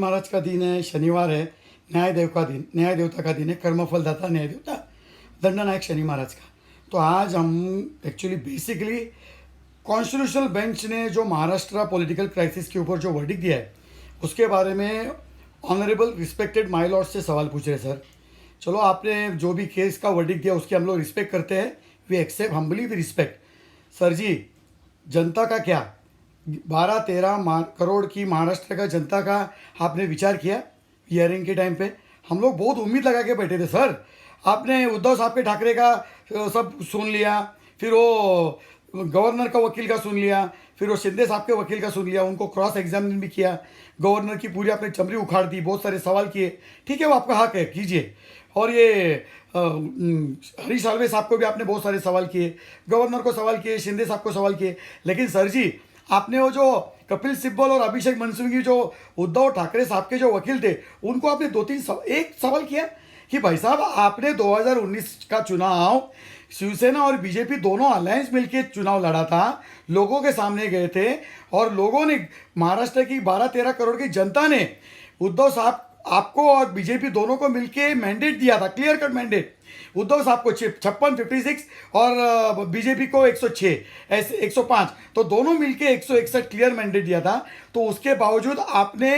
महाराज का दिन है, शनिवार है, न्याय देवता का दिन है, कर्मफलदाता न्याय देवता दंडनायक शनि महाराज का। तो आज हम एक्चुअली बेसिकली कॉन्स्टिट्यूशनल बेंच ने जो महाराष्ट्र पॉलिटिकल क्राइसिस के ऊपर जो वर्डिक्ट दिया है उसके बारे में ऑनरेबल रिस्पेक्टेड माय लॉर्ड से सवाल पूछ रहे सर। चलो, आपने जो भी केस का वर्डिक्ट दिया उसकी हम लोग रिस्पेक्ट करते हैं, we accept humbly we respect. Sir जी, जनता का क्या 12-13 करोड़ की महाराष्ट्र का जनता का आपने विचार किया? हियरिंग के टाइम पे हम लोग बहुत उम्मीद लगा के बैठे थे सर। आपने उद्धव साहब के ठाकरे का सब सुन लिया, फिर वो गवर्नर का वकील का सुन लिया, फिर वो शिंदे साहब के वकील का सुन लिया, उनको क्रॉस एग्जामिन भी किया, गवर्नर की पूरी आपने चमड़ी उखाड़ दी, बहुत सारे सवाल किए। ठीक है, वो आपका हक है, कीजिए। और ये हरीश साल्वे साहब को भी आपने बहुत सारे सवाल किए, गवर्नर को सवाल किए, शिंदे साहब को सवाल किए। लेकिन सर जी, आपने वो जो कपिल सिब्बल और अभिषेक मनु सिंघवी जो उद्धव ठाकरे साहब के जो वकील थे उनको आपने एक सवाल किया कि भाई साहब, आपने 2019 का चुनाव शिवसेना और बीजेपी दोनों अलायंस मिलकर चुनाव लड़ा था, लोगों के सामने गए थे और लोगों ने, महाराष्ट्र की 12-13 करोड़ की जनता ने उद्धव साहब आपको और बीजेपी दोनों को मिलके मैंडेट दिया था, क्लियर कट मैंडेट। उद्धव साहब को 56 और बीजेपी को 106 ऐसे 105, तो दोनों मिलके 161 क्लियर मैंडेट दिया था। तो उसके बावजूद आपने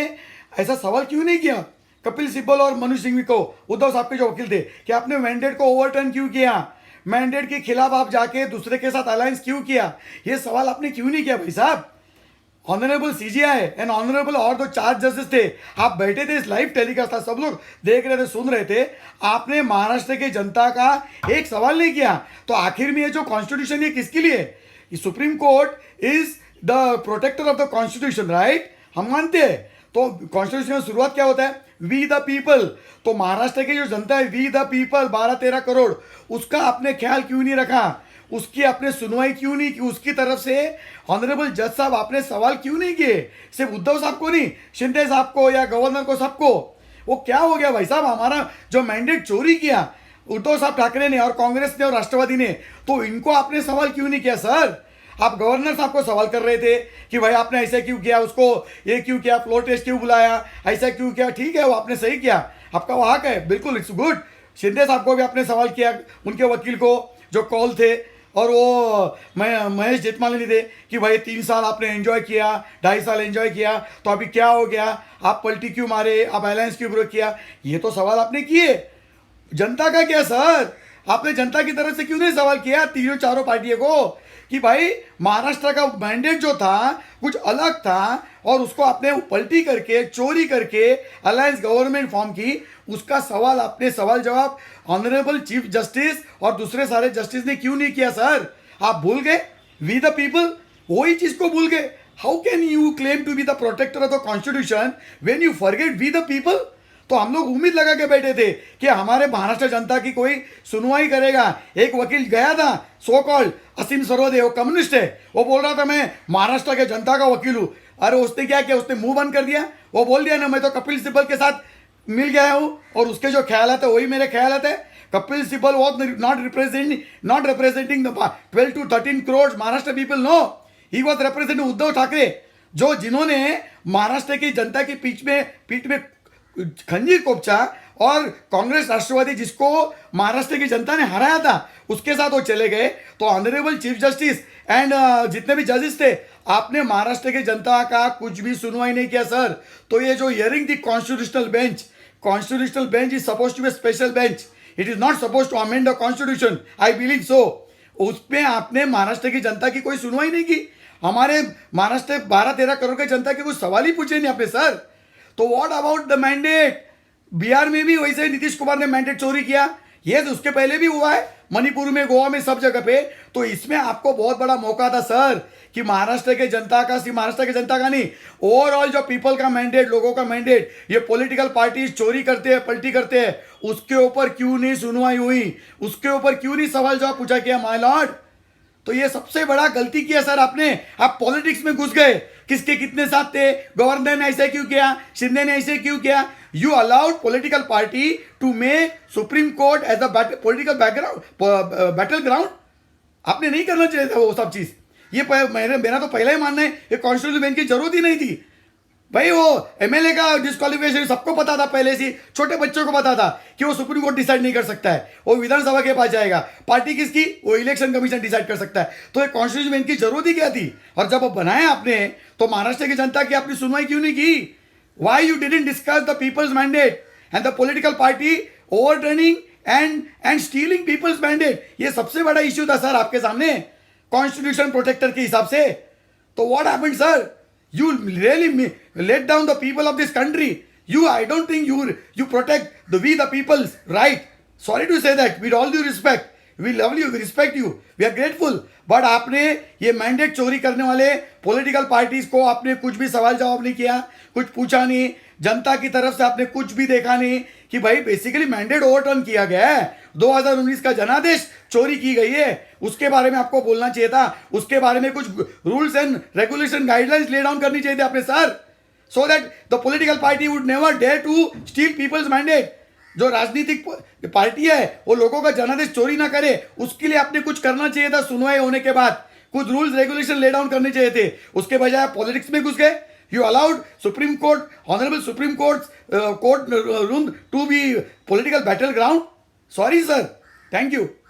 ऐसा सवाल क्यों नहीं किया कपिल सिब्बल और मनु सिंघवी को, उद्धव साहब के जो वकील थे, कि आपने मैंडेट को ओवरटर्न क्यों किया? मैंडेट के खिलाफ आप जाके दूसरे के साथ अलायंस क्यों किया? ये सवाल आपने क्यों नहीं किया भाई साहब? ऑनरेबल सीजीआई एंड ऑनरेबल और दो 4 जजेस थे, आप बैठे थे, इस लाइव टेलीकास्ट था, सब लोग देख रहे थे, सुन रहे थे। आपने महाराष्ट्र की जनता का एक सवाल नहीं किया। तो आखिर में ये जो कॉन्स्टिट्यूशन, ये किसके लिए? Supreme court is the protector of the constitution, right? हम मानते हैं। तो कॉन्स्टिट्यूशन में शुरुआत क्या होता है? We the people. तो महाराष्ट्र की जो जनता है, वी द पीपल, 12-13 करोड़, उसका आपने ख्याल क्यों नहीं रखा? उसकी आपने सुनवाई क्यों नहीं की? उसकी तरफ से ऑनरेबल जज साहब आपने सवाल क्यों नहीं किए? सिर्फ उद्धव साहब को नहीं, शिंदे साहब को या गवर्नर को, सबको। वो क्या हो गया भाई साहब? हमारा जो मैंडेट चोरी किया उद्धव साहब ठाकरे ने और कांग्रेस ने और राष्ट्रवादी ने, तो इनको आपने सवाल क्यों नहीं किया सर? आप गवर्नर साहब को सवाल कर रहे थे कि भाई आपने ऐसे क्यों किया, उसको ये क्यों किया, फ्लोर टेस्ट क्यों बुलाया, ऐसा क्यों किया? ठीक है, वो आपने सही किया, आपका वो हक है, बिल्कुल, इट्स गुड। शिंदे साहब को भी आपने सवाल किया, उनके वकील को जो कॉल थे, और वो महेश जेठमलानी थे कि भाई 3 साल आपने एंजॉय किया, 2.5 साल एंजॉय किया, तो अभी क्या हो गया? आप पलटी क्यों मारे, आप अलायंस क्यों ब्रेक किया? ये तो सवाल आपने किए। जनता का क्या सर? आपने जनता की तरफ से क्यों नहीं सवाल किया तीनों चारों पार्टियों को कि भाई महाराष्ट्र का मैंडेट जो था कुछ अलग था और उसको आपने पलटी करके, चोरी करके अलायंस गवर्नमेंट फॉर्म की? उसका सवाल आपने, सवाल जवाब ऑनरेबल चीफ जस्टिस और दूसरे सारे जस्टिस ने क्यों नहीं किया सर? आप भूल गए वी द पीपल, वही चीज को भूल गए। How can you claim to be the protector of the constitution when you forget we the people? तो हम लोग उम्मीद लगा के बैठे थे कि हमारे महाराष्ट्र जनता की कोई सुनवाई करेगा। एक वकील गया था, सो कॉल्ड असीम सरवदे, वो कम्युनिस्ट है, वो बोल रहा था मैं महाराष्ट्र के जनता का वकील हूं। अरे उसने क्या किया? उसने मुंह बंद कर दिया। वो बोल दिया ना, मैं तो कपिल सिब्बल के साथ मिल गया हूं और उसके जो ख्यालात है वही मेरे ख्यालात है। Kapil Sibal was not representing the 12 to 13 crore Maharashtra people, no, he was representing Uddhav Thackeray, जो जिन्होंने महाराष्ट्र की जनता की पीठ में खंजीर कोपचा और कांग्रेस राष्ट्रवादी जिसको महाराष्ट्र की जनता ने हराया था उसके साथ वो चले गए। तो ऑनरेबल चीफ जस्टिस एंड जितने भी जजेस थे, आपने महाराष्ट्र की जनता का कुछ भी सुनवाई नहीं किया सर। तो ये जो हियरिंग थी constitutional bench is suppose to be special bench, it is not suppose to amend the constitution, I believe so. उसमें आपने महाराष्ट्र की जनता की कोई सुनवाई नहीं की। हमारे महाराष्ट्र 12-13 करोड़ की जनता के कुछ सवाल ही पूछे नहीं आपने सर। तो what about the mandate? Bihar में भी वैसे नीतीश कुमार ने मैंडेट चोरी किया, ये तो उसके पहले भी हुआ है, मणिपुर में, गोवा में, सब जगह पे। तो इसमें आपको बहुत बड़ा मौका था सर कि महाराष्ट्र के जनता का, सिर्फ महाराष्ट्र के जनता का नहीं, ओवरऑल जो पीपल का मैंडेट, लोगों का मैंडेट, ये पॉलिटिकल पार्टीज चोरी करते हैं, पलटी करते हैं, उसके ऊपर क्यों नहीं सुनवाई हुई? उसके ऊपर क्यों नहीं सवाल जवाब पूछा गया माय लॉर्ड? तो ये सबसे बड़ा गलती किया सर आपने। आप पॉलिटिक्स में घुस गए, किसके कितने साथ थे, गवर्नर ने ऐसे क्यों किया, शिंदे ने ऐसे क्यों किया? You allowed political party to make supreme court as a political battle ground. आपने नहीं करना चाहिए था वो सब चीज। ये मेरा तो पहला ही मानना है, ये कॉन्स्टिट्यूशन बेंच की जरूरत ही नहीं थी। भाई वो एमएलए का डिस्क्वालिफिकेशन सबको पता था पहले से, छोटे बच्चों को पता था कि वो सुप्रीम कोर्ट डिसाइड नहीं कर सकता है, वो विधानसभा के पास जाएगा। पार्टी किसकी? वो इलेक्शन कमीशन डिसाइड कर सकता है। तो एक कॉन्स्टिट्यूशन बेंच की जरूरत ही क्या थी? और जब वो बनाया आपने तो महाराष्ट्र की जनता की आपने सुनवाई क्यों नहीं की? Why you didn't discuss the peoples mandate and the political party overturning and stealing peoples mandate? ये सबसे बड़ा इश्यू था सर आपके सामने कॉन्स्टिट्यूशन प्रोटेक्टर के हिसाब से। तो what happened sir? You really let down the people of this country. I don't think you protect we the people's right. Sorry to say that. With all due respect, we love you, we respect you, we are grateful. But आपने ये mandate चोरी करने वाले political parties को आपने कुछ भी सवाल जवाब नहीं किया, कुछ पूछा नहीं, जनता की तरफ से आपने कुछ भी देखा नहीं कि भाई बेसिकली मैंडेट ओवरटर्न किया गया है, 2019 का जनादेश चोरी की गई है, उसके बारे में आपको बोलना चाहिए था, उसके बारे में कुछ rules and regulation guidelines lay down करनी चाहिए थी आपने sir, so that the political party would never dare to steal people's mandate. जो राजनीतिक पार्टी है वो लोगों का जनादेश चोरी ना करे, उसके लिए आपने कुछ करना चाहिए था। सुनवाई होने के बाद कुछ रूल्स रेगुलेशन ले डाउन करने चाहिए थे, उसके बजाय आप पॉलिटिक्स में घुस गए। You allowed Supreme Court, Honorable Supreme Court room to be political battleground. Sorry, sir. Thank you.